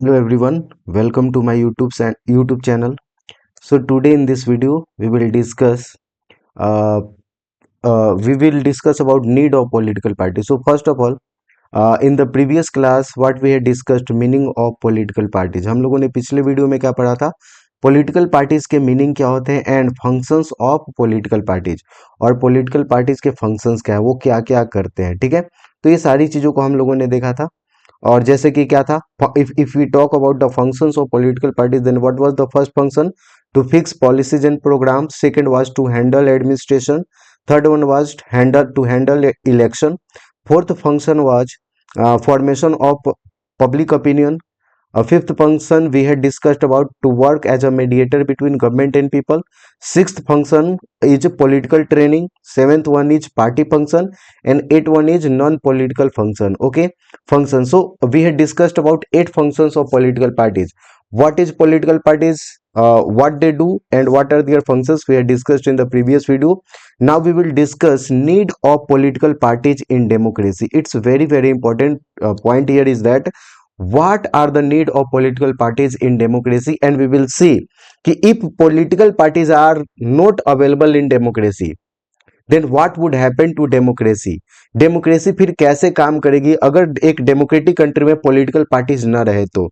Hello everyone, welcome to my YouTube channel. So today in this video uh, we will discuss about need of political party. So first of all, in the previous class what we had discussed meaning of political parties. हम लोगों ने पिछले video में क्या पढ़ा था? Political parties के meaning क्या होते हैं and functions of political parties, और पॉलिटिकल पार्टीज के फंक्शंस क्या है, वो क्या क्या करते हैं। ठीक है, तो ये सारी चीजों को हम लोगों ने देखा था। और जैसे कि क्या था, if we talk about the functions of political parties, then what was the first function? To fix policies and programme, second was to handle administration, third one was handle election, fourth function was formation of public opinion. A fifth function we had discussed about to work as a mediator between government and people. Sixth function is political training. Seventh one is party function, and eighth one is non-political function. Okay, function. So we had discussed about 8 functions of political parties. What is political parties? What they do and what are their functions? We had discussed in the previous video. Now we will discuss need of political parties in democracy. It's very important point here is that what are the need of political parties in democracy, and we will see कि if political parties are not available in democracy, then what would happen to democracy. Democracy फिर कैसे काम करेगी अगर एक democratic country में political parties ना रहे तो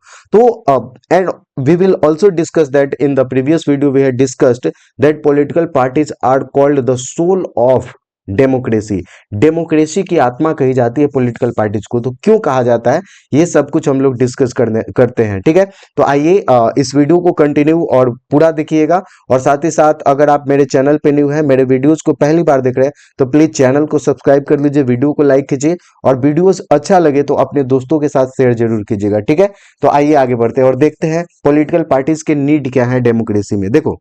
and we will also discuss that in the previous video we had discussed that political parties are called the soul of democracy. Democracy की आत्मा कही जाती है पॉलिटिकल पार्टीज को। तो क्यों कहा जाता है, ये सब कुछ हम लोग डिस्कस करते हैं। ठीक है, तो आइए इस वीडियो को कंटिन्यू और पूरा देखिएगा। और साथ ही साथ अगर आप मेरे चैनल पे न्यू है, मेरे वीडियोस को पहली बार देख रहे हैं, तो प्लीज चैनल को सब्सक्राइब कर लीजिए, वीडियो को लाइक कीजिए, और वीडियोस अच्छा लगे तो अपने दोस्तों के साथ शेयर जरूर कीजिएगा। ठीक है, तो आइए आगे बढ़ते हैं और देखते हैं पॉलिटिकल पार्टीज के नीड क्या है डेमोक्रेसी में। देखो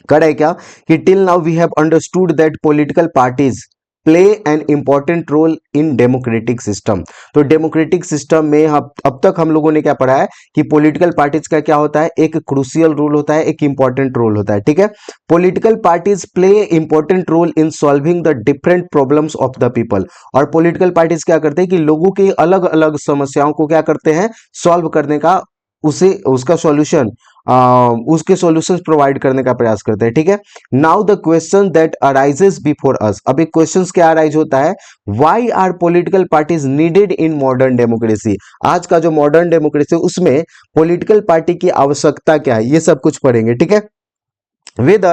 करें क्या कि till now we have understood that political parties play an important role in democratic system. तो डेमोक्रेटिक सिस्टम में अब तक हम लोगों ने क्या पढ़ा है कि पॉलिटिकल पार्टीज का क्या होता है, एक क्रूशियल रोल होता है, एक इंपॉर्टेंट रोल होता है। ठीक है, political parties play important role in solving the different problems of the people. और पॉलिटिकल पार्टीज क्या करते हैं कि लोगों की अलग अलग समस्याओं को क्या करते हैं, सॉल्व करने का, उसे उसका सॉल्यूशन उसके सॉल्यूशंस प्रोवाइड करने का प्रयास करते हैं। ठीक है, now the question that arises before us, अब एक क्वेश्चन क्या अराइज होता है, why are political parties needed in modern democracy. आज का जो मॉडर्न डेमोक्रेसी उसमें पॉलिटिकल पार्टी की आवश्यकता क्या है, ये सब कुछ पढ़ेंगे। ठीक है, whether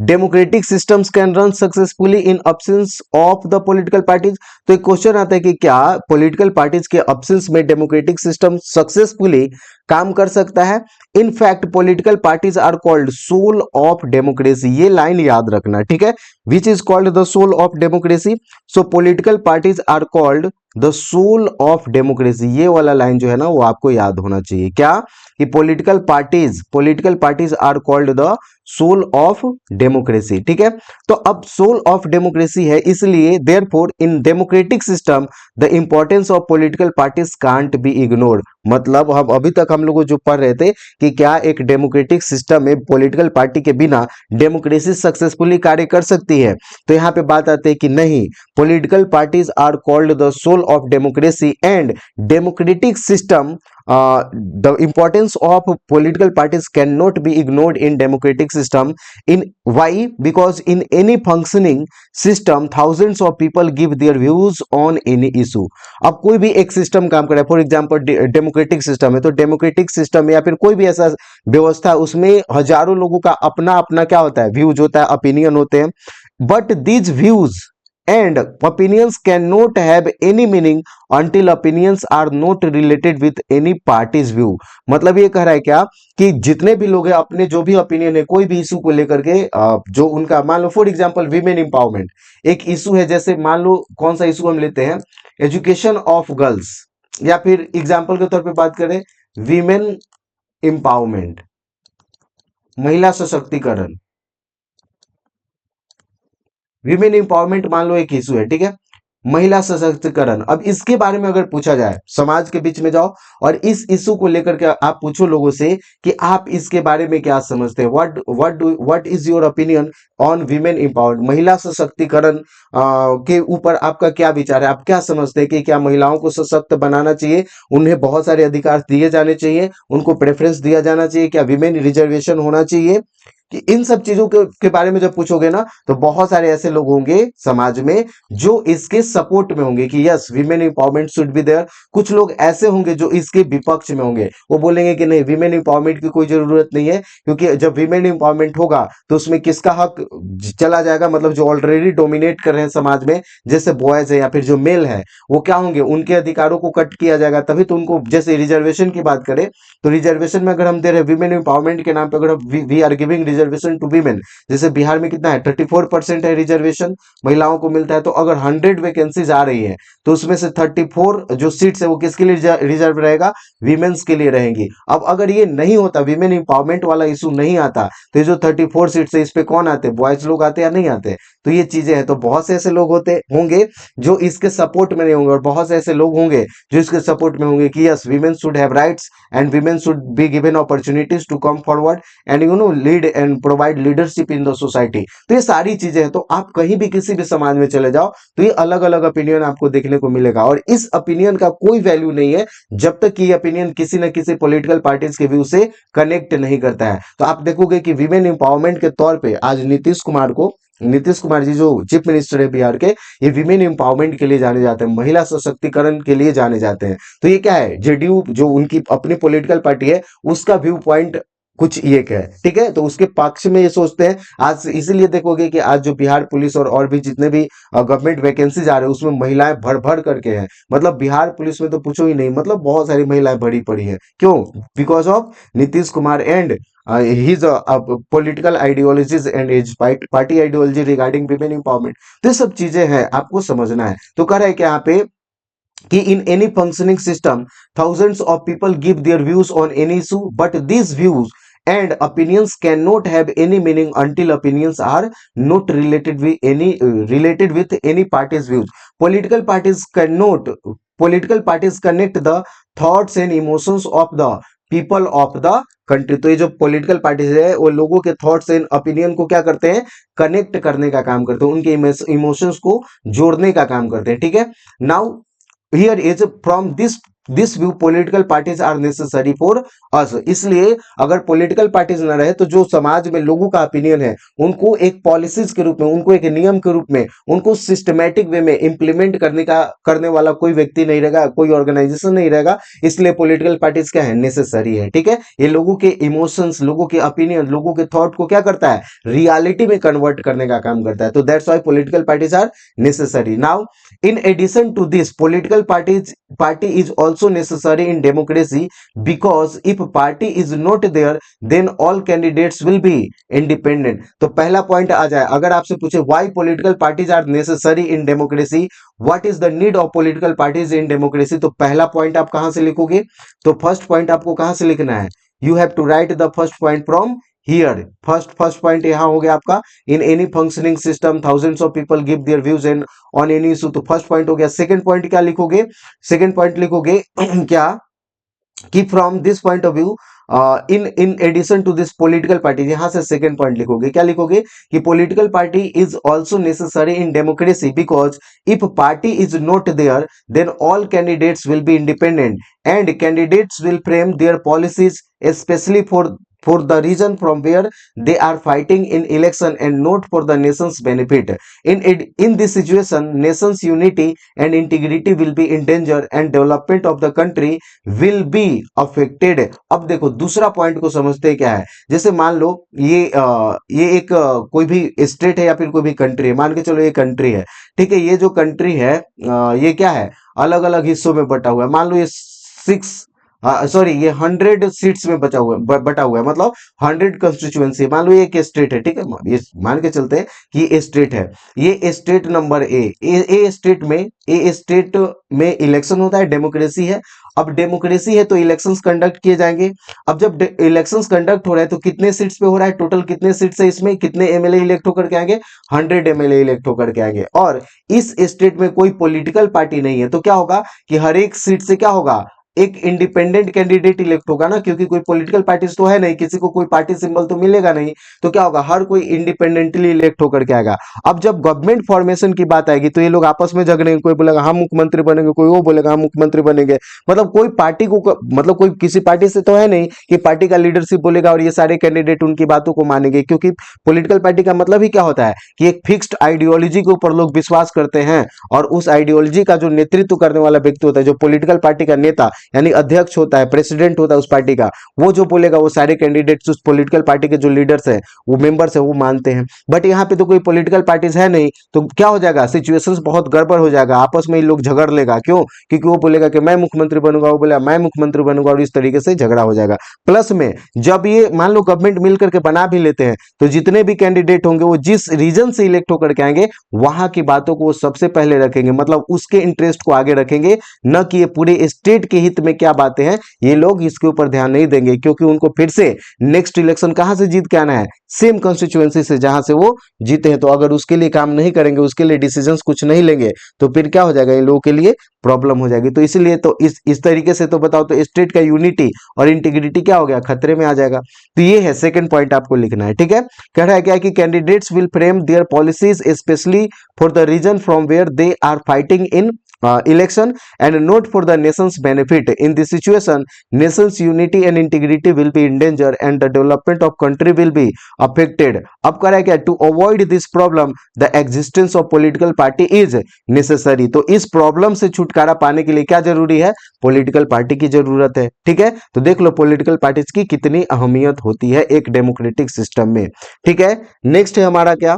democratic systems can run successfully in absence of the political parties। तो एक क्वेश्चन आता है कि क्या पॉलिटिकल पार्टीज के absence में डेमोक्रेटिक सिस्टम सक्सेसफुली काम कर सकता है। In fact political parties are called soul of democracy, ये लाइन याद रखना। ठीक है, which is called the soul of democracy. So political parties are called the soul of democracy, ये वाला लाइन जो है ना वो आपको याद होना चाहिए। क्या कि political parties are called the soul of democracy. ठीक है, तो अब सोल ऑफ डेमोक्रेसी है, इसलिए therefore in democratic system the importance of political parties can't be ignored. मतलब हम अभी तक हम लोग जो पढ़ रहे थे कि क्या एक डेमोक्रेटिक सिस्टम में पॉलिटिकल पार्टी के बिना डेमोक्रेसी सक्सेसफुली कार्य कर सकती है, तो यहाँ पे बात आती है कि नहीं, political parties are called the soul of democracy and democratic system the importance of political parties cannot be ignored in democratic system। in why? Because in any functioning system thousands of people give their views on any issue। अब कोई भी एक system काम कर रहा है, for example democratic system है, तो डेमोक्रेटिक सिस्टम या फिर कोई भी ऐसा व्यवस्था, उसमें हजारों लोगों का अपना अपना क्या होता है, व्यूज होता है, ओपिनियन होते हैं। But these views and opinions cannot have any meaning until opinions are not related with any party's view। मतलब ये कह रहा है क्या कि जितने भी लोग हैं अपने जो भी ओपिनियन है कोई भी इशू को लेकर के, जो उनका, मान लो फॉर एग्जांपल वीमेन एम्पावरमेंट एक इशू है, जैसे मान लो कौन सा इशू हम लेते हैं, एजुकेशन ऑफ गर्ल्स, या फिर एग्जांपल के तौर पे बात करें वीमेन एम्पावरमेंट, महिला सशक्तिकरण, वीमेन एम्पावरमेंट मान लो एक इशू है। ठीक है, महिला सशक्तिकरण। अब इसके बारे में अगर पूछा जाए, समाज के बीच में जाओ और इस इशू को लेकर के आप पूछो लोगों से कि आप इसके बारे में क्या समझते हैं, what is your opinion on women empowerment, महिला सशक्तिकरण के ऊपर आपका क्या विचार है, आप क्या समझते हैं कि क्या महिलाओं को सशक्त बनाना चाहिए, उन्हें बहुत सारे अधिकार दिए जाने चाहिए, उनको प्रेफरेंस दिया जाना चाहिए, क्या विमेन रिजर्वेशन होना चाहिए, कि इन सब चीजों के बारे में जब पूछोगे ना तो बहुत सारे ऐसे लोग होंगे समाज में जो इसके सपोर्ट में होंगे कि yes women empowerment should be there. कुछ लोग ऐसे होंगे जो इसके विपक्ष में होंगे, वो बोलेंगे कि नहीं विमेन एम्पावरमेंट की कोई जरूरत नहीं है, क्योंकि जब विमेन एम्पावरमेंट होगा तो उसमें किसका हक चला जाएगा, मतलब जो ऑलरेडी डोमिनेट कर रहे हैं समाज में, जैसे बॉयज है या फिर जो मेल है, वो क्या होंगे, उनके अधिकारों को कट किया जाएगा। तभी तो उनको, जैसे रिजर्वेशन की बात करें तो रिजर्वेशन में अगर हम दे रहे हैं विमेन एम्पावरमेंट के नाम पे, अगर we are giving reservation to women, जैसे बिहार में कितना है 34% है रिजर्वेशन महिलाओं को मिलता है, तो अगर 100 वैकेंसीज आ रही है तो उसमें से 34 जो सीट्स है वो किसके लिए रिजर्व रहेगा, वीमेन्स के लिए रहेंगी। अब अगर ये नहीं होता, विमेन एम्पावरमेंट वाला इशू नहीं आता, तो ये जो 34 सीट्स है इस पे कौन आते, बॉयज लोग आते या नहीं आते। तो ये चीजें हैं, तो बहुत से ऐसे लोग होते होंगे जो इसके सपोर्ट में नहीं होंगे, और बहुत से ऐसे लोग होंगे जो इसके सपोर्ट में होंगे कि yes women should have rights and women should be given opportunities to come forward and lead and provide leadership in the society। तो ये सारी चीजें हैं, तो आप कहीं भी किसी भी समाज में चले जाओ तो ये अलग अलग ओपिनियन आपको देखने को मिलेगा, और इस ओपिनियन का कोई वैल्यू नहीं है जब तक कि ये ओपिनियन किसी न किसी पॉलिटिकल पार्टीज के व्यू से कनेक्ट नहीं करता है। तो आप देखोगे कि विमेन एम्पावरमेंट के तौर पे आज नीतीश कुमार जी जो चीफ मिनिस्टर है बिहार के, ये विमेन एम्पावरमेंट के लिए जाने जाते हैं, महिला सशक्तिकरण के लिए जाने जाते हैं। तो ये क्या है, जेडीयू जो उनकी अपनी पॉलिटिकल पार्टी है उसका व्यू पॉइंट कुछ ये क्या है, ठीक है, तो उसके पक्ष में ये सोचते हैं। आज इसीलिए देखोगे कि आज जो बिहार पुलिस और भी जितने भी गवर्नमेंट वैकेंसीज आ रहे हैं उसमें महिलाएं भर भर करके हैं, मतलब बिहार पुलिस में तो पूछो ही नहीं, मतलब बहुत सारी महिलाएं भरी पड़ी है। क्यों? Because of Nitish Kumar and his political ideologies and his party ideology regarding women empowerment। तो ये सब चीजें हैं, आपको समझना है। तो कह रहे हैं कि यहाँ पे कि in any functioning system thousands of people give their views on any issue, but these views and opinions cannot have any meaning until opinions are not related with any party's views। Political parties connect the thoughts and emotions of the people of the country. तो ये जो political parties है वो लोगों के thoughts and opinion को क्या करते हैं, कनेक्ट करने का काम करते हैं, उनके इमोशंस को जोड़ने का काम करते हैं, ठीक है। Now here is from this view political parties are necessary for us। इसलिए अगर पॉलिटिकल पार्टीज ना रहे तो जो समाज में लोगों का ओपिनियन है उनको एक पॉलिसीज के रूप में, उनको एक नियम के रूप में, उनको सिस्टमैटिक वे में इंप्लीमेंट करने वाला कोई व्यक्ति नहीं रहेगा, कोई ऑर्गेनाइजेशन नहीं रहेगा। इसलिए पॉलिटिकल पार्टीज क्या है, नेसेसरी है, ठीक है। ये लोगों के इमोशंस, लोगों के ओपिनियन, लोगों के थॉट को क्या करता है, रियलिटी में कन्वर्ट करने का काम करता है। तो that's why political parties are necessary. Now in addition to this political party is also necessary in democracy, because if party is not there then all candidates will be independent। तो पहला point आ जाए, अगर आपसे पूछे why political parties are necessary in democracy, what is the need of political parties in democracy, तो पहला point आप कहां से लिखोगे, तो फर्स्ट पॉइंट आपको कहां से लिखना है, you have to write the first point from here. First point यहां हो गया आपका, in any functioning system thousands of people give their views and on any issue. तो फर्स्ट पॉइंट हो गया। सेकंड पॉइंट क्या लिखोगे, सेकंड पॉइंट लिखोगे क्या कि from this point of view in addition to this political party, यहां से सेकंड पॉइंट लिखोगे, क्या लिखोगे कि political party is also necessary in democracy, because if party is not there then all candidates will be independent and candidates will frame their policies specially for the region from where they are fighting in election and not for the nation's benefit। In this situation nation's unity and integrity will be in danger and development of the country will be affected। अब देखो दूसरा point को समझते क्या है, जैसे मान लो ये एक कोई भी स्टेट है या फिर कोई भी कंट्री है, मान के चलो ये कंट्री है, ठीक है। ये जो कंट्री है ये क्या है, अलग अलग हिस्सों में बटा हुआ है। मान लो ये सॉरी, ये 100 सीट्स में बटा हुआ है, मतलब 100 कंस्टिट्यूएंसी। मान लो ये एक स्टेट है, ठीक है, ये मान के चलते हैं कि ये स्टेट है, ये स्टेट नंबर ए स्टेट में इलेक्शन होता है, डेमोक्रेसी है। अब डेमोक्रेसी है तो इलेक्शंस कंडक्ट किए जाएंगे। अब जब इलेक्शंस कंडक्ट हो रहा है तो कितने सीट्स पे हो रहा है, टोटल कितने सीट्स है, इसमें कितने एमएलए इलेक्ट होकर के आएंगे, 100 एमएलए इलेक्ट होकर के आएंगे। और इस स्टेट में कोई पॉलिटिकल पार्टी नहीं है, तो क्या होगा कि हर एक सीट से क्या होगा, एक इंडिपेंडेंट कैंडिडेट इलेक्ट होगा ना, क्योंकि कोई पॉलिटिकल पार्टीज तो है नहीं, किसी को कोई पार्टी सिंबल तो मिलेगा नहीं। तो क्या होगा, हर कोई इंडिपेंडेंटली इलेक्ट होकर के आएगा। अब जब गवर्नमेंट फॉर्मेशन की बात आएगी तो ये लोग आपस में झगड़ेंगे, कोई बोलेगा हम मुख्यमंत्री बनेंगे, कोई वो बोलेगा हम मुख्यमंत्री बनेंगे। मतलब कोई पार्टी को, मतलब कोई किसी पार्टी से तो है नहीं कि पार्टी का लीडरशिप बोलेगा और ये सारे कैंडिडेट उनकी बातों को मानेंगे, क्योंकि पॉलिटिकल पार्टी का मतलब ही क्या होता है कि एक फिक्स्ड आइडियोलॉजी के ऊपर लोग विश्वास करते हैं, और उस आइडियोलॉजी का जो नेतृत्व करने वाला व्यक्ति होता है, जो पॉलिटिकल पार्टी का नेता यानी अध्यक्ष होता है, प्रेसिडेंट होता है उस पार्टी का, वो जो बोलेगा वो सारे कैंडिडेट्स उस पॉलिटिकल पार्टी के जो लीडर्स हैं, वो मेंबर्स हैं, वो मानते हैं। बट यहाँ पे तो कोई पॉलिटिकल पार्टीज है नहीं, तो क्या हो जाएगा, सिचुएशंस बहुत गड़बड़ हो जाएगा, आपस में ये लोग झगड़ लेगा। क्यों? क्योंकि वो बोलेगा कि मैं मुख्यमंत्री बनूंगा, वो बोलेगा मैं मुख्यमंत्री बनूंगा, और इस तरीके से झगड़ा हो जाएगा। प्लस में जब ये मान लो गवर्नमेंट मिल करके बना भी लेते हैं, तो जितने भी कैंडिडेट होंगे वो जिस रीजन से इलेक्ट होकर के आएंगे, वहां की बातों को वो सबसे पहले रखेंगे, मतलब उसके इंटरेस्ट को आगे रखेंगे, न कि ये पूरे स्टेट के हित में क्या बातें हैं, ये लोग इसके ऊपर ध्यान नहीं देंगे, क्योंकि उनको फिर से नेक्स्ट इलेक्शन कहां से जीत के आना है, सेम कंस्टिट्यूएंसी से जहां से वो जीते हैं। तो अगर उसके लिए काम नहीं करेंगे, उसके लिए डिसीजंस कुछ नहीं लेंगे, तो फिर क्या हो जाएगा, इन लोगों के लिए प्रॉब्लम हो जाएगी। तो इसीलिए तो इस तरीके से तो बताओ, तो स्टेट का यूनिटी और इंटीग्रिटी क्या हो गया, खतरे में आ जाएगा। तो ये है सेकंड पॉइंट आपको लिखना है, ठीक है। कह रहा है क्या कि candidates will frame their policies specially for the region from where they are fighting in election and not for the nation's benefit. In this situation, nation's unity and integrity will be in danger and the development of country will be affected. अब कह रहा है क्या, to avoid this problem the existence of political party is necessary. तो इस problem से छुटकारा पाने के लिए क्या जरूरी है, पॉलिटिकल पार्टी की जरूरत है, ठीक है। तो देख लो पॉलिटिकल पार्टीज की कितनी अहमियत होती है एक डेमोक्रेटिक सिस्टम में, ठीक है। नेक्स्ट है हमारा क्या,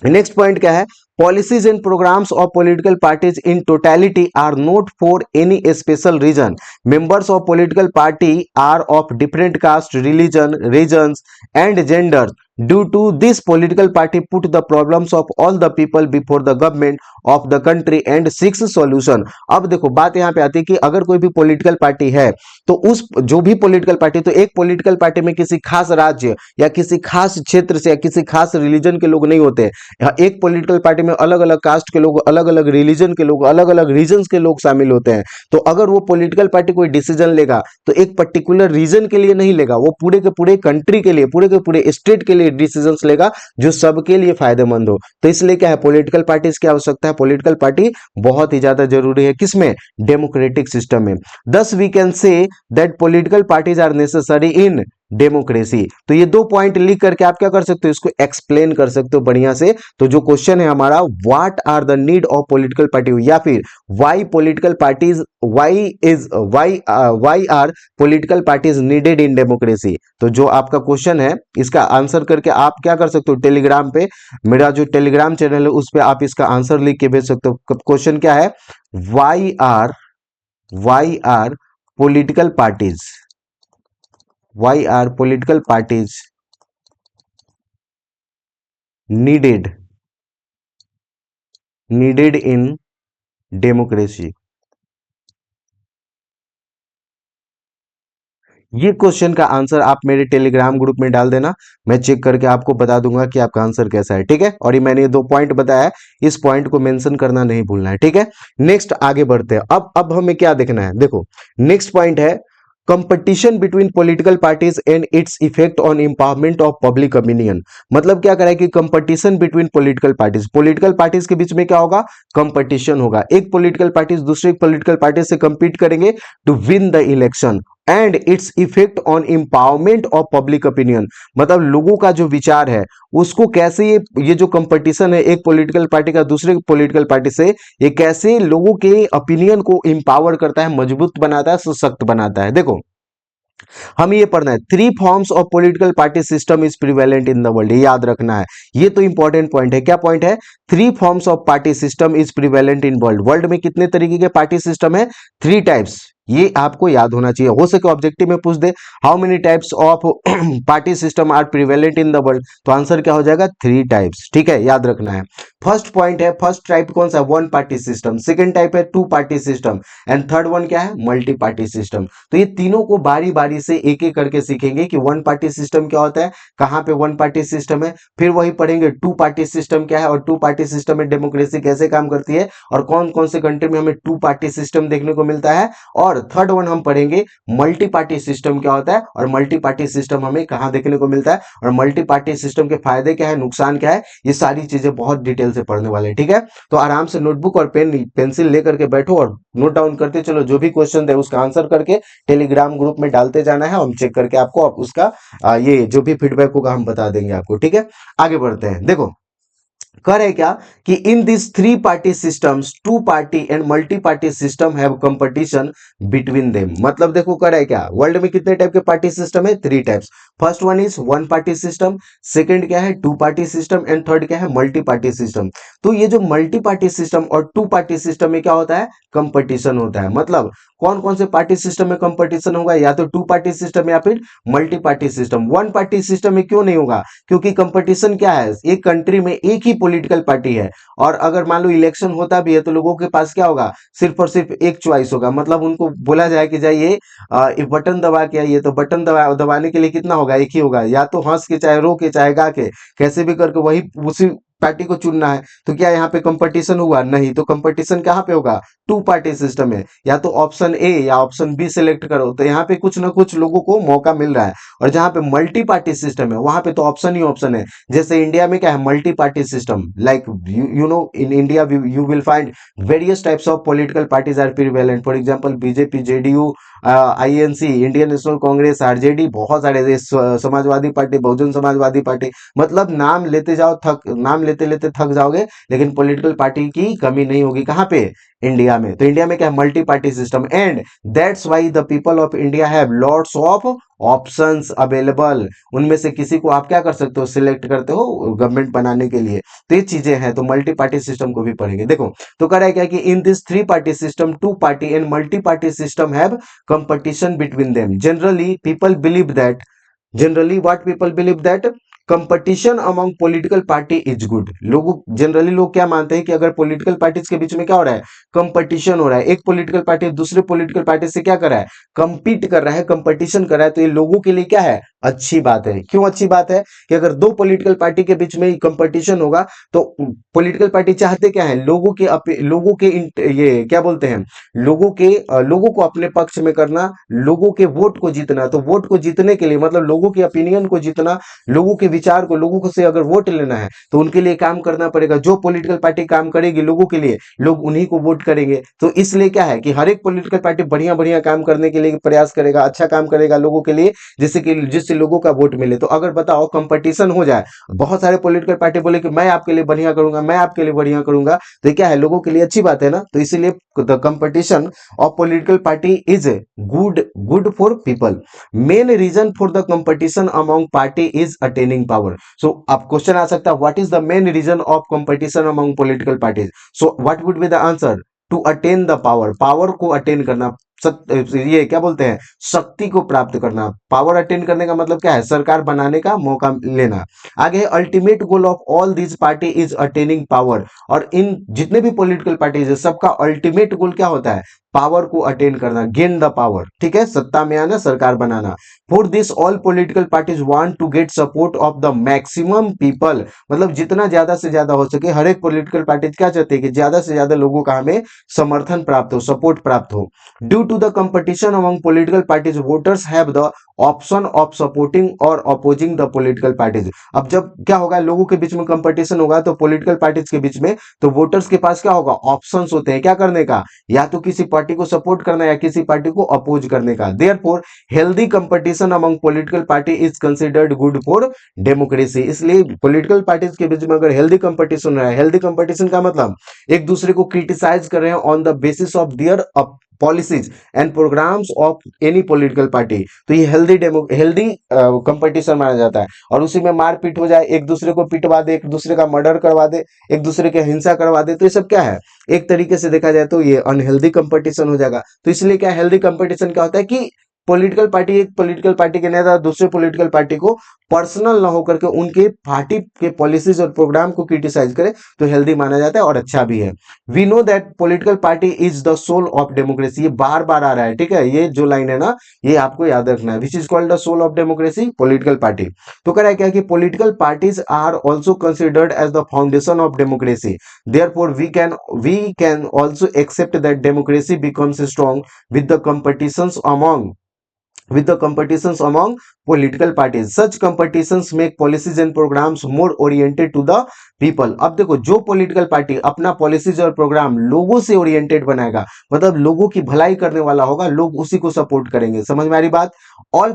नेक्स्ट पॉइंट क्या है, policies and programs of political parties in totality are not for any special reason. Members of political party are of different caste, religion, regions and genders. Due to this, political party put the problems of all the people before the government of the country and seeks solution. अब देखो बात यहाँ पे आती है कि अगर कोई भी पॉलिटिकल पार्टी है, तो उस जो भी पॉलिटिकल पार्टी, तो एक पॉलिटिकल पार्टी में किसी खास राज्य या किसी खास क्षेत्र से या किसी खास रिलीजन के लोग नहीं होते। एक पॉलिटिकल पार्टी में अलग अलग कास्ट के लोग, अलग अलग रिलीजन के लोग, अलग अलग रीजन्स के लोग शामिल होते हैं। तो अगर वो पॉलिटिकल पार्टी कोई डिसीजन लेगा तो एक पर्टिकुलर रीजन के लिए नहीं लेगा, वो पूरे के पूरे कंट्री के लिए, पूरे के पूरे स्टेट के लिए डिसीजंस लेगा जो सबके लिए फायदेमंद हो। तो इसलिए क्या है, पॉलिटिकल पार्टीज की आवश्यकता है, पॉलिटिकल पार्टी बहुत ही ज्यादा जरूरी है, किसमें, डेमोक्रेटिक सिस्टम में। Thus we can say that political parties are necessary in democracy. तो ये दो पॉइंट लिख करके आप क्या कर सकते हो, इसको एक्सप्लेन कर सकते हो बढ़िया से। तो जो क्वेश्चन है हमारा, what are the need of political party, या फिर why political parties, why are political parties needed in democracy. तो जो आपका क्वेश्चन है इसका आंसर करके आप क्या कर सकते हो, टेलीग्राम पे, मेरा जो टेलीग्राम चैनल है उस पे आप इसका आंसर लिख के भेज सकते हो। क्वेश्चन क्या है, why are political parties, why are political parties needed in democracy। ये क्वेश्चन का आंसर आप मेरे टेलीग्राम ग्रुप में डाल देना, मैं चेक करके आपको बता दूंगा कि आपका आंसर कैसा है, ठीक है। और ये मैंने ये दो पॉइंट बताया, इस पॉइंट को मेंशन करना नहीं भूलना है, ठीक है। नेक्स्ट आगे बढ़ते हैं। अब हमें क्या देखना है, देखो नेक्स्ट पॉइंट है competition between political parties and its effect on empowerment of public opinion. मतलब क्या करा है कि कंपटीशन बिटवीन पॉलिटिकल पार्टीज के बीच में क्या होगा, कंपटीशन होगा। एक पॉलिटिकल पार्टीज दूसरे पॉलिटिकल पार्टी से compete करेंगे to win the election and its effect on empowerment of public opinion. मतलब लोगों का जो विचार है उसको कैसे ये जो कंपटीशन है एक पॉलिटिकल पार्टी का दूसरे पॉलिटिकल पार्टी से, ये कैसे लोगों के ओपिनियन को एम्पावर करता है, मजबूत बनाता है, सशक्त बनाता है। देखो हमें ये पढ़ना है, three forms of political party system is prevalent in the world, ये याद रखना है। ये तो इंपॉर्टेंट पॉइंट है। क्या पॉइंट है, three forms of party system is prevalent in world. World में कितने तरीके के पार्टी सिस्टम है? Three types. ये आपको याद होना चाहिए, हो सके ऑब्जेक्टिव में पूछ दे how many types of party system are prevalent in the world, तो आंसर क्या हो जाएगा? Three types. ठीक है, याद रखना है। फर्स्ट पॉइंट है, फर्स्ट टाइप कौन सा? One party system. Second type है two party system and third one क्या है? Multi party system. तो ये तीनों को बारी बारी से एक एक करके सीखेंगे कि वन पार्टी सिस्टम क्या होता है, कहां पे वन पार्टी सिस्टम है, फिर वही पढ़ेंगे टू पार्टी सिस्टम क्या है और टू पार्टी सिस्टम में डेमोक्रेसी कैसे काम करती है और कौन कौन से कंट्री में हमें टू पार्टी सिस्टम देखने को मिलता है, और थर्ड वन हम पढ़ेंगे मल्टी पार्टी सिस्टम क्या होता है और मल्टी पार्टी सिस्टम हमें कहां देखने को मिलता है और मल्टी पार्टी सिस्टम के फायदे क्या है, नुकसान क्या है, ये सारी चीजें बहुत डिटेल से पढ़ने वाले हैं। ठीक है, तो आराम से नोटबुक और पेन पेंसिल लेकर के बैठो और नोट डाउन करते चलो, जो भी क्वेश्चन है उसका आंसर करके टेलीग्राम ग्रुप में डालते जाना है, हम चेक करके आपको उसका ये जो भी फीडबैक होगा हम बता देंगे आपको। ठीक है, आगे बढ़ते हैं। देखो कर है क्या कि in this three party systems two party and multi party system have competition between them. मतलब देखो कर है क्या, वर्ल्ड में कितने टाइप के पार्टी सिस्टम है? Three types. First one is one party system, second क्या है? Two party system and third क्या है? Multi party system. तो ये जो मल्टी पार्टी सिस्टम और टू पार्टी सिस्टम में क्या होता है? कंपटीशन होता है। मतलब कौन कौन से पार्टी सिस्टम में कंपटीशन होगा? या तो टू पार्टी सिस्टम या फिर multi party system. One party system में क्यों नहीं होगा? क्योंकि कंपटीशन क्या है, एक कंट्री में एक ही पॉलिटिकल पार्टी है और अगर मान लो इलेक्शन होता भी है तो लोगों के पास क्या होगा? सिर्फ और सिर्फ एक चॉइस होगा। मतलब उनको बोला जाए कि जाइए ये बटन दबा के आइए, तो बटन दबाने के लिए कितना होगा? एक ही होगा। या तो हंस के चाहे रो के चाहे गा के कैसे भी करके वही उसी पार्टी को चुनना है। तो क्या यहाँ पे कंपटीशन हुआ? नहीं। तो कंपटीशन कहाँ पे होगा? टू पार्टी सिस्टम है। या तो ऑप्शन ए या ऑप्शन बी सिलेक्ट करो, तो यहाँ पे कुछ ना कुछ लोगों को मौका मिल रहा है। और जहां पे मल्टी पार्टी सिस्टम है वहां पे तो ऑप्शन ही ऑप्शन है। जैसे इंडिया में क्या है? Multi party system. Like you know in India you will find various types of political parties are prevalent. For example BJP, JDU, INC, Indian National Congress, RJD, बहुत सारे समाजवादी पार्टी, बहुजन समाजवादी पार्टी। मतलब नाम लेते जाओ, नाम लेते लेते थक जाओगे, लेकिन पॉलिटिकल पार्टी की कमी नहीं होगी। कहाँ पे? इंडिया में। तो इंडिया में क्या है? Multi party system and that's why the people of India have lots of options available. उनमें से किसी को आप क्या कर सकते हो? सिलेक्ट करते हो गवर्नमेंट बनाने के लिए। तो ये चीजें हैं, तो मल्टी पार्टी सिस्टम को भी पढ़ेंगे। देखो तो कह रहा है क्या कि in this three party system two party and multi party system have competition between them. Generally people believe that, generally what people believe that competition among political party is good. Generally लोग क्या मानते हैं कि अगर political parties के बीच में क्या हो रहा है? कंपटीशन हो रहा है, एक पॉलिटिकल पार्टी दूसरे पॉलिटिकल पार्टी से क्या कर रहा है? कंपीट कर रहा है, कंपटीशन कर रहा है, तो ये लोगों के लिए क्या है? अच्छी बात है। क्यों अच्छी बात है? कि अगर दो पॉलिटिकल पार्टी के बीच में कंपटीशन होगा तो पॉलिटिकल पार्टी चाहते क्या है? लोगों के ये क्या बोलते हैं, लोगों को अपने पक्ष में करना, लोगों के वोट को जीतना। तो वोट को जीतने के लिए मतलब लोगों की ओपिनियन को जीतना, लोगों के विचार को, लोगों को से अगर वोट लेना है तो उनके लिए काम करना पड़ेगा। जो पॉलिटिकल पार्टी काम करेगी लोगों के लिए, लोग उन्हीं को वोट करेंगे। तो इसलिए क्या है कि हर एक पॉलिटिकल पार्टी बढ़िया बढ़िया काम करने के लिए प्रयास करेगा, अच्छा काम करेगा लोगों के लिए, जिससे लोगों का वोट मिले। तो अगर बताओ कंपटीशन हो जाए, बहुत सारे पॉलिटिकल पार्टी बोले कि मैं आपके लिए बढ़िया करूंगा, मैं आपके लिए बढ़िया करूंगा, तो क्या है? लोगों के लिए अच्छी बात है ना। तो इसीलिए the competition of political party is good for people. Main reason for the competition among party is attaining power. So अब क्वेश्चन आ सकता है what is the main reason of competition among political parties? So what would be the answer? To attain the power. Power को attain करना, ये क्या बोलते हैं? शक्ति को प्राप्त करना। पावर अटेन करने का मतलब क्या है? सरकार बनाने का मौका लेना। आगे ultimate goal of all this party is attaining power. और इन जितने भी पॉलिटिकल पार्टीज है सबका अल्टीमेट गोल क्या होता है? पावर को अटेन करना, गेन द पावर। ठीक है, सत्ता में आना, सरकार बनाना। For this all political parties want to get support of the maximum people. मतलब जितना ज्यादा से ज्यादा हो सके, हर एक पॉलिटिकल पार्टीज क्या चाहते हैं कि ज्यादा से ज्यादा लोगों का हमें समर्थन प्राप्त हो, सपोर्ट प्राप्त हो। Due to the competition among political parties voters have the option of supporting और अपोजिंग द पॉलिटिकल पार्टीज। अब जब क्या होगा, लोगों के बीच में कंपटीशन होगा तो पॉलिटिकल पार्टीज के बीच में, तो वोटर्स के पास क्या होगा? ऑप्शंस होते हैं क्या करने का? या तो किसी पार्टी को सपोर्ट करना या किसी पार्टी को अपोज करने का। Therefore healthy competition among political party is considered good for democracy. इसलिए पॉलिटिकल पार्टीज के बीच में अगर हेल्दी कंपटीशन है, हेल्दी कंपटीशन का मतलब एक दूसरे को क्रिटिसाइज कर रहे हैं on the basis of their policies and programmes of any political party, तो ये हेल्दी कंपटीशन माना जाता है। और उसी में मारपीट हो जाए, एक दूसरे को पिटवा दे, एक दूसरे का मर्डर करवा दे, एक दूसरे के हिंसा करवा दे, तो ये सब क्या है, एक तरीके से देखा जाए तो ये अनहेल्दी कंपटीशन हो जाएगा। तो इसलिए क्या हेल्दी कंपटीशन क्या होता है कि एक पॉलिटिकल पार्टी के नेता दूसरे पॉलिटिकल पार्टी को पर्सनल ना होकर के उनके पार्टी के पॉलिसीज और प्रोग्राम को क्रिटिसाइज करे, तो हेल्दी माना जाता है और अच्छा भी है। We know that political party is the soul of democracy, ये बार बार आ रहा है, ठीक है, ये जो लाइन है ना, ये आपको याद रखना है, which is called the soul of democracy, political party. तो कह रहा है क्या कि political parties are also considered as the foundation of democracy, therefore we can also accept that democracy becomes strong with the competitions among with the competitions among political parties. Such competitions make policies and programs more oriented to the people. अब देखो, जो political party अपना policies और programme लोगों से oriented बनाएगा, मतलब लोगों की भलाई करने वाला होगा, लोग उसी को सपोर्ट करेंगे। समझ में आ रही बात? All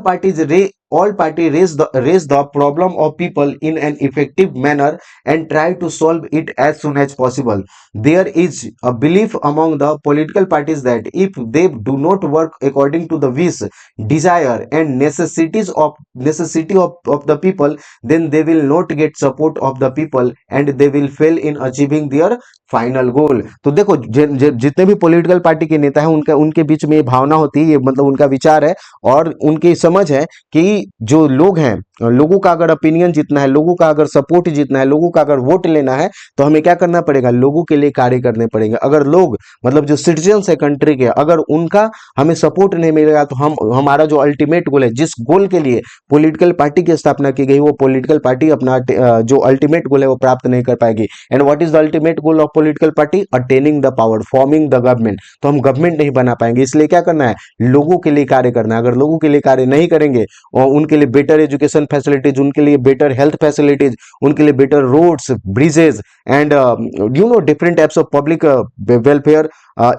party raise the problem of people in an effective manner and try to solve it as soon as possible. There is a belief among the political parties that if they do not work according to the wish, desire and necessity of the people, then they will not get support of the people and they will fail in achieving their final goal. तो देखो, जितने भी political party के नेता हैं, उनके बीच में ये भावना होती है, ये मतलब उनका विचार है और उनकी समझ है कि जो लोग हैं, लोगों का अगर ओपिनियन जीतना है, लोगों का अगर सपोर्ट जीतना है, लोगों का अगर वोट लेना है, तो हमें क्या करना पड़ेगा, लोगों के लिए कार्य करने पड़ेंगे। अगर लोग, मतलब जो सिटीजन्स है कंट्री के, अगर उनका हमें सपोर्ट नहीं मिलेगा, तो हमारा जो अल्टीमेट गोल है, जिस गोल के लिए पॉलिटिकल पार्टी की स्थापना की गई, वो पॉलिटिकल पार्टी अपना जो अल्टीमेट गोल है वो प्राप्त नहीं कर पाएगी। And what is the ultimate goal of political party? Attaining the power, forming the government. तो हम गवर्नमेंट नहीं बना पाएंगे, इसलिए क्या करना है, लोगों के लिए कार्य करना है। अगर लोगों के लिए कार्य नहीं करेंगे और उनके लिए बेटर एजुकेशन फैसिलिटीज, उनके लिए बेटर हेल्थ फैसिलिटीज, उनके लिए better roads, bridges and different types of public welfare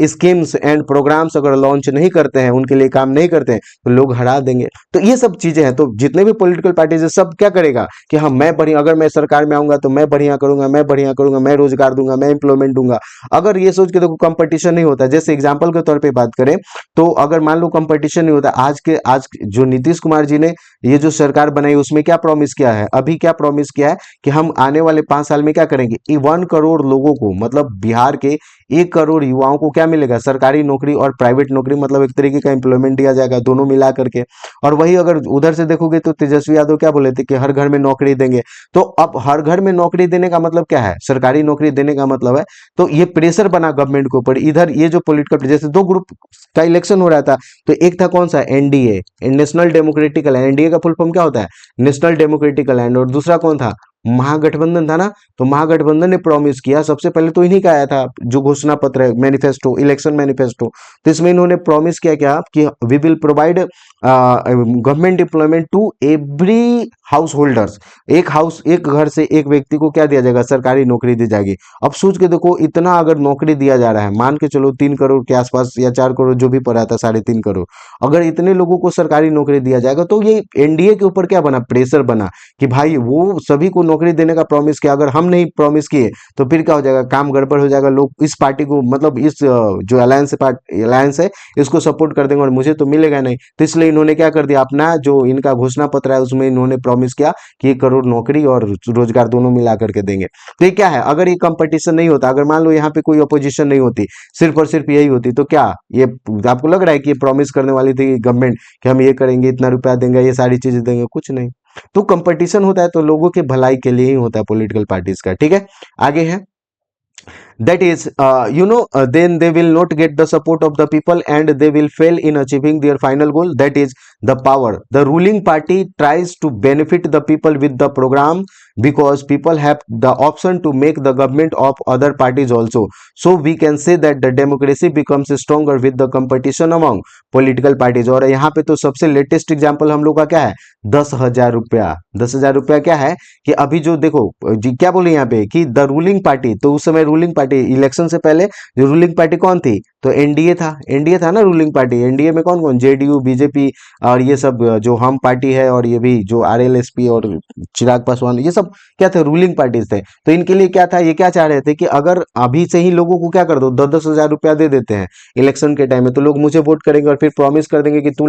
schemes and programmes अगर लॉन्च नहीं करते हैं, उनके लिए काम नहीं करते हैं, तो लोग हरा देंगे। तो ये सब चीजें हैं। तो जितने भी पॉलिटिकल पार्टीज है, सब क्या करेगा कि हाँ, मैं बढ़िया, अगर मैं सरकार में आऊंगा तो मैं बढ़िया करूंगा, मैं बढ़िया करूंगा, मैं रोजगार दूंगा, मैं एम्प्लॉयमेंट दूंगा। अगर ये सोच के देखो कंपटीशन नहीं होता, जैसे एग्जाम्पल के तौर पर बात करें, तो अगर मान लो कंपटीशन नहीं होता, आज जो नीतीश कुमार जी ने ये जो सरकार बनाई, उसमें क्या प्रॉमिस किया है, अभी क्या प्रॉमिस किया है कि हम आने वाले 5 साल में क्या करेंगे, 1 करोड़ लोगों को, मतलब बिहार के 1 करोड़ युवाओं को क्या मिलेगा, सरकारी नौकरी और प्राइवेट नौकरी, मतलब एक तरीके का एम्प्लॉयमेंट दिया जाएगा, दोनों मिला करके। और वही अगर उधर से देखोगे तो तेजस्वी यादव क्या बोले थे कि हर घर में नौकरी देंगे। तो अब हर घर में नौकरी देने का मतलब क्या है, सरकारी नौकरी देने का मतलब है, तो ये प्रेशर बना गवर्नमेंट के ऊपर। इधर ये जो पॉलिटिकल, जैसे 2 ग्रुप का इलेक्शन हो रहा था, तो एक था कौन सा, NDA, national democratic alliance. NDA का फुल फॉर्म क्या होता है, नेशनल डेमोक्रेटिक अलायंस। और दूसरा कौन था, महागठबंधन था ना। तो महागठबंधन ने प्रॉमिस किया, सबसे पहले तो इन्हीं का आया था जो घोषणा पत्र है, मैनिफेस्टो, इलेक्शन मैनिफेस्टो। तो इसमें इन्होंने प्रॉमिस किया क्या कि we will provide government employment to every house holders. एक घर से एक व्यक्ति को क्या दिया जाएगा, सरकारी नौकरी दी जाएगी। अब सोच के देखो, इतना अगर नौकरी दिया जा रहा है, मान के चलो 3 करोड़ के आसपास या 4 करोड़ जो भी पड़ा था, 3.5 करोड़, अगर इतने लोगों को सरकारी नौकरी दिया जाएगा, तो ये एनडीए के ऊपर क्या बना, प्रेशर बना कि भाई वो सभी को नौकरी देने का प्रॉमिस किया, अगर हम नहीं प्रॉमिस किए तो फिर क्या हो जाएगा, काम गड़बड़ हो जाएगा, लोग इस पार्टी को, मतलब इस जो अलायंस है, इसको सपोर्ट कर देंगे और मुझे तो मिलेगा नहीं। तो इसलिए इन्होंने क्या कर दिया, अपना जो इनका घोषणा पत्र है उसमें इन्होंने प्रॉमिस किया कि 1 करोड़ नौकरी और रोजगार दोनों मिला करके देंगे। तो ये क्या है, अगर ये कंपटीशन नहीं होता, अगर मान लो यहाँ पे कोई अपोजिशन नहीं होती, सिर्फ और सिर्फ यही होती, तो क्या ये आपको लग रहा है कि ये प्रॉमिस करने वाली थी गवर्नमेंट कि हम ये करेंगे, इतना रुपया देंगे, ये सारी चीजें देंगे? कुछ नहीं। तो कंपटीशन होता है तो लोगों के भलाई के लिए ही होता है पॉलिटिकल पार्टीज का। ठीक है, आगे है, that is then they will not get the support of the people and they will fail in achieving their final goal, that is the power. The ruling party tries to benefit the people with the program because people have the option to make the government of other parties also. So we can say that the democracy becomes stronger with the competition among political parties. और यहाँ पे तो सबसे latest example हम लोग का क्या है, 10,000 रुपया। 10,000 रुपया क्या है कि अभी जो देखो जी क्या बोले यहाँ पे कि द रूलिंग पार्टी, तो उस समय रूलिंग पार्टी पार्टी, इलेक्शन से पहले जो रूलिंग पार्टी कौन थी, तो एनडीए था, एनडीए था ना रूलिंग पार्टी। एनडीए में कौन कौन, जेडीयू, बीजेपी और ये सब जो हम पार्टी है, और ये भी जो आरएलएसपी और चिराग पासवान, ये सब क्या थे, रूलिंग पार्टीज थे। तो इनके लिए क्या था, ये क्या चाह रहे थे कि अगर अभी से ही लोगों को क्या कर दो, 10-10 हज़ार रुपया दे देते हैं इलेक्शन के टाइम में, तो लोग मुझे वोट करेंगे और फिर प्रॉमिस कर देंगे कि 2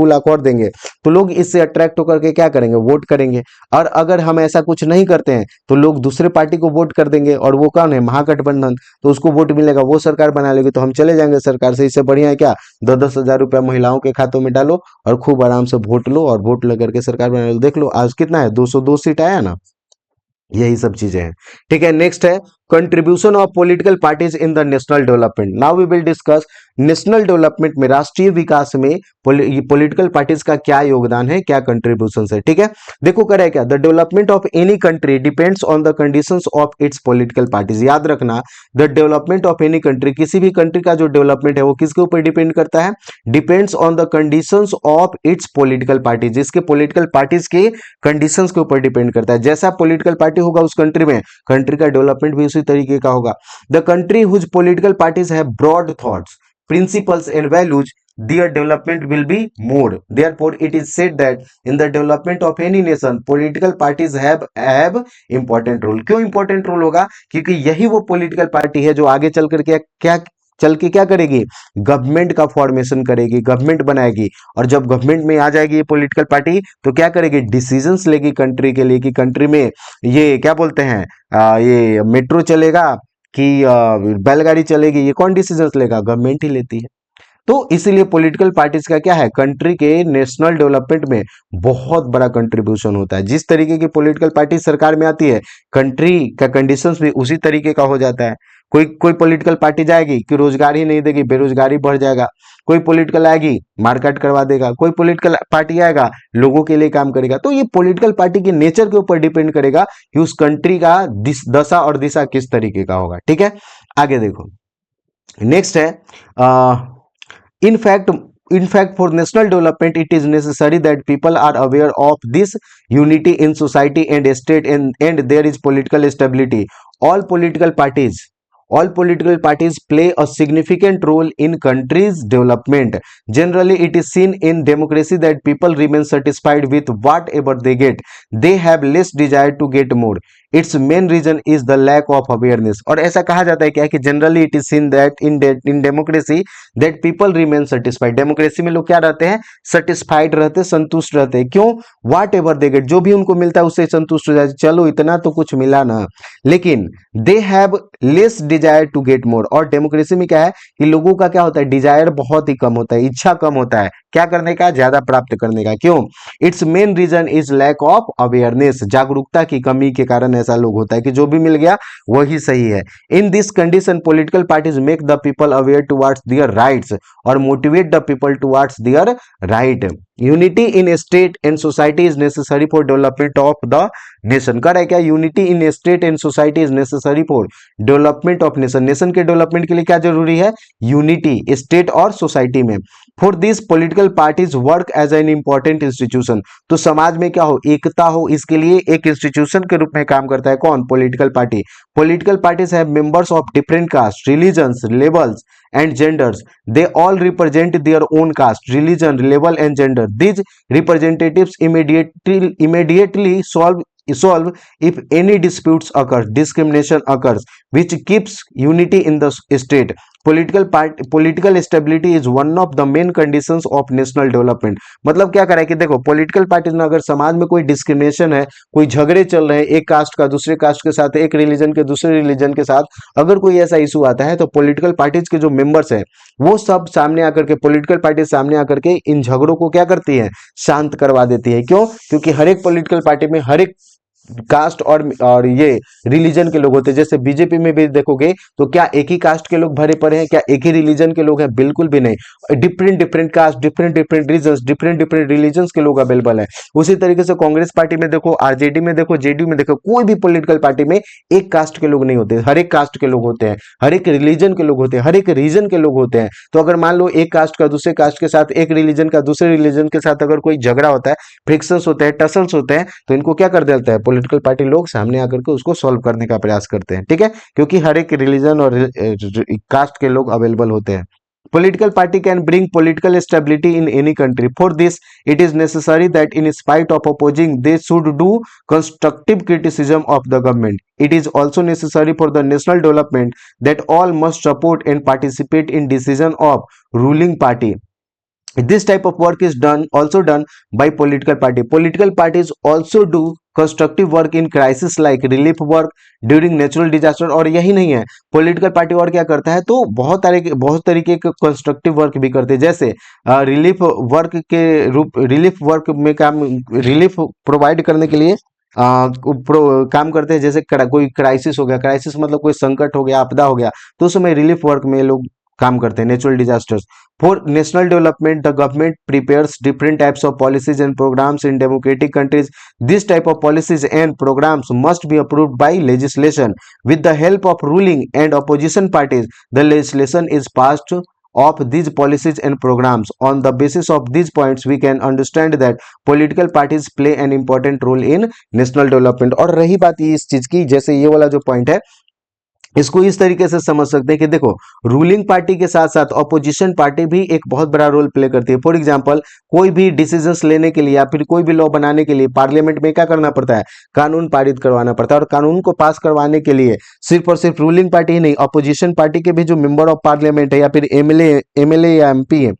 लाख और देंगे, तो लोग इससे अट्रैक्ट होकर के क्या करेंगे, वोट करेंगे। और अगर हम ऐसा कुछ नहीं करते हैं तो लोग दूसरे पार्टी को वोट कर देंगे, और वो कौन है, महागठबंधन, तो उसको वोट मिलेगा, वो सरकार बना लेगी, तो हम चले जाएंगे सरकार से। इससे बढ़िया है क्या, 10-10 हज़ार रुपया महिलाओं के खातों में डालो और खूब आराम से वोट लो, और वोट लेकर के सरकार बना लो। देख लो आज कितना है, 202 सीट आया ना, यही सब चीजें हैं। ठीक है, नेक्स्ट है contribution of political parties in the national development. Now we will discuss national development में, राष्ट्रीय विकास में पॉलिटिकल पार्टीज का क्या योगदान है, क्या कंट्रीब्यूशन है। ठीक है, देखो करे क्या, the development of any country depends on the conditions of its political parties. याद रखना, the development of any country, किसी भी कंट्री का जो डेवलपमेंट है वो किसके ऊपर डिपेंड करता है, depends on the conditions of its political parties, जिसके पॉलिटिकल पार्टीज के कंडीशंस के ऊपर डिपेंड करता है। जैसा पॉलिटिकल पार्टी होगा उस कंट्री में, कंट्री का डेवलपमेंट भी उसी तरीके का होगा। The country whose political parties have broad thoughts, principles and values, their development will be more. Therefore it is said that in the development of any nation political parties have important role. क्यों important role होगा, क्योंकि यही वो political party है जो आगे चल करके क्या करेगी, गवर्नमेंट का फॉर्मेशन करेगी, गवर्नमेंट बनाएगी। और जब गवर्नमेंट में आ जाएगी ये पॉलिटिकल पार्टी, तो क्या करेगी, डिसीजंस लेगी कंट्री के लिए, कि कंट्री में ये क्या बोलते हैं, ये मेट्रो चलेगा कि बैलगाड़ी चलेगी, ये कौन डिसीजंस लेगा, गवर्नमेंट ही लेती है। तो इसीलिए पॉलिटिकल पार्टीज का क्या है, कंट्री के नेशनल डेवलपमेंट में बहुत बड़ा कंट्रीब्यूशन होता है। जिस तरीके की पॉलिटिकल पार्टी सरकार में आती है, कंट्री का कंडीशंस भी उसी तरीके का हो जाता है। कोई कोई पॉलिटिकल पार्टी जाएगी कि रोजगार ही नहीं देगी, बेरोजगारी बढ़ जाएगा। कोई पॉलिटिकल आएगी, मारकाट करवा देगा। कोई पॉलिटिकल पार्टी आएगा, लोगों के लिए काम करेगा। तो ये पॉलिटिकल पार्टी के नेचर के ऊपर डिपेंड करेगा कि उस कंट्री का दशा और दिशा किस तरीके का होगा। ठीक है, आगे देखो, नेक्स्ट है in fact for national development it is necessary that people are aware of this unity in society and state, and there is political stability. All political parties play a significant role in country's development. Generally it is seen in democracy that people remain satisfied with whatever they get. They have less desire to get more. Its main reason is the lack of awareness. और ऐसा कहा जाता है क्या, कि generally it is seen that in democracy that people remain satisfied. Democracy में लोग क्या रहते हैं, सेटिस्फाइड रहते हैं, संतुष्ट रहते हैं। क्यों, व्हाट एवर दे गेट, जो भी उनको मिलता है उससे संतुष्ट हो जाते, चलो इतना तो कुछ मिला ना। लेकिन they have less desire to get more. और डेमोक्रेसी में क्या है कि लोगों का क्या होता है, डिजायर बहुत ही कम होता है, इच्छा कम होता है क्या करने का, ज्यादा प्राप्त करने का। क्यों, its main reason is lack of awareness. जागरूकता की कमी के कारण ऐसा लोग होता है कि जो भी मिल गया वही सही है। In this condition political parties make the people aware towards their rights और motivate the people towards their right. Unity in state and society is necessary for development of the nation. कर है क्या, unity in state and society is necessary for development of nation. Nation के development के लिए क्या जरूरी है, unity state और सोसाइटी में। For this political parties work as an important institution. तो समाज में क्या हो, एकता हो, इसके लिए एक इंस्टीट्यूशन के रूप में काम करता है कौन, political party. Political parties have members of different caste, religions, levels and genders. They all represent their own caste, religion, level and gender. These representatives immediately solve if any disputes occur, discrimination occurs, which keeps unity in the state. Political stability is one of the main conditions of national development. मतलब क्या करें कि देखो political parties में अगर समाज में कोई डिस्क्रिमिनेशन है, कोई झगड़े चल रहे हैं, एक कास्ट का दूसरे कास्ट के साथ, एक रिलीजन के दूसरे रिलीजन के साथ, अगर कोई ऐसा इशू आता है तो पॉलिटिकल पार्टीज के जो मेंबर्स हैं वो सब सामने आकर के, पॉलिटिकल पार्टी सामने आकर के इन झगड़ों को क्या करती है, शांत करवा देती है। क्यों, क्योंकि हर एक पॉलिटिकल पार्टी में हर एक कास्ट और ये रिलीजन के लोग होते हैं। जैसे बीजेपी में भी देखोगे तो क्या एक ही कास्ट के लोग भरे पड़े हैं, क्या एक ही रिलीजन के लोग हैं, बिल्कुल भी नहीं। Different different caste, different different regions, different different religions के लोग अवेलेबल है। उसी तरीके से कांग्रेस पार्टी में देखो, आरजेडी में देखो, जेडीयू में देखो, कोई भी पॉलिटिकल पार्टी में एक कास्ट के लोग नहीं होते, हर एक कास्ट के लोग होते हैं, हर एक रिलीजन के लोग होते हैं, हर एक रीजन के लोग होते हैं। तो अगर मान लो एक कास्ट का दूसरे कास्ट के साथ, एक रिलीजन का दूसरे रिलीजन के साथ अगर कोई झगड़ा होता है, फ्रिक्शंस होते हैं, टसल्स होते हैं, तो इनको क्या कर देता है पॉलिटिकल पार्टी लोग सामने आकर के उसको सॉल्व करने का प्रयास करते हैं, ठीक है, क्योंकि हर एक रिलीजन और कास्ट के लोग अवेलेबल होते हैं। Political party can bring political stability in any country. For this, it is necessary that in spite of opposing, they should do constructive criticism of the government. It is also necessary for the national development that all must support and participate in decision of ruling party. This type of work is done by political party. Political parties also do constructive work in crisis like relief work during natural disaster। और यही नहीं है, political party और क्या करता है, तो बहुत तरीके के कंस्ट्रक्टिव वर्क भी करते हैं। जैसे रिलीफ वर्क के रूप, रिलीफ वर्क में काम, रिलीफ प्रोवाइड करने के लिए काम करते हैं। जैसे कोई क्राइसिस हो गया, क्राइसिस मतलब कोई संकट हो गया, आपदा हो गया, तो उस समय रिलीफ वर्क में लोग काम करते हैं, natural disasters. For national development the government prepares different types of policies and programmes in democratic countries. This type of policies and programmes must be approved by legislation with the help of ruling and opposition parties. The legislation is passed of these policies and programs. On the basis of these points, we can understand that political parties play an important role in national development। और रही बात ये इस चीज की, जैसे ये वाला जो पॉइंट है, इसको इस तरीके से समझ सकते हैं कि देखो, रूलिंग पार्टी के साथ साथ ऑपोजिशन पार्टी भी एक बहुत बड़ा रोल प्ले करती है। फॉर एग्जांपल, कोई भी डिसीजंस लेने के लिए या फिर कोई भी लॉ बनाने के लिए पार्लियामेंट में क्या करना पड़ता है, कानून पारित करवाना पड़ता है। और कानून को पास करवाने के लिए सिर्फ और सिर्फ रूलिंग पार्टी ही नहीं, ऑपोजिशन पार्टी के भी जो मेंबर ऑफ पार्लियामेंट है या फिर एमएलए या एमपी है,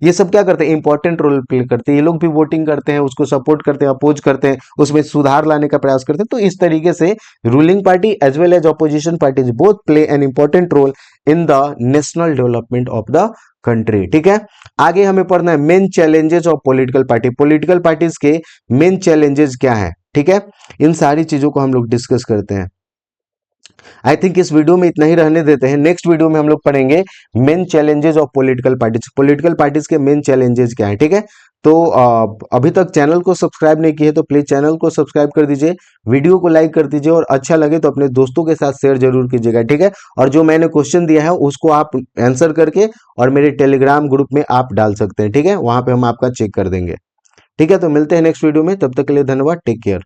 ये सब क्या करते हैं, इंपॉर्टेंट रोल प्ले करते हैं। ये लोग भी वोटिंग करते हैं, उसको सपोर्ट करते हैं, अपोज करते हैं, उसमें सुधार लाने का प्रयास करते हैं। तो इस तरीके से ruling party as well as opposition parties both play an important role in the national development of the country, ठीक है। आगे हमें पढ़ना है main challenges of political party. Political parties के मेन चैलेंजेस क्या है, ठीक है, इन सारी चीजों को हम लोग डिस्कस करते हैं। आई थिंक इस वीडियो में इतना ही रहने देते हैं। नेक्स्ट वीडियो में हम लोग पढ़ेंगे main challenges of political parties. Political parties के मेन चैलेंजेस क्या है, ठीक है। तो अभी तक चैनल को सब्सक्राइब नहीं किए तो प्लीज चैनल को सब्सक्राइब कर दीजिए, वीडियो को लाइक कर दीजिए, और अच्छा लगे तो अपने दोस्तों के साथ शेयर जरूर कीजिएगा, ठीक है। और जो मैंने क्वेश्चन दिया है उसको आप आंसर करके और मेरे टेलीग्राम ग्रुप में आप डाल सकते हैं, ठीक है, वहां पे हम आपका चेक कर देंगे, ठीक है। तो मिलते हैं नेक्स्ट वीडियो में, तब तक के लिए धन्यवाद, टेक केयर।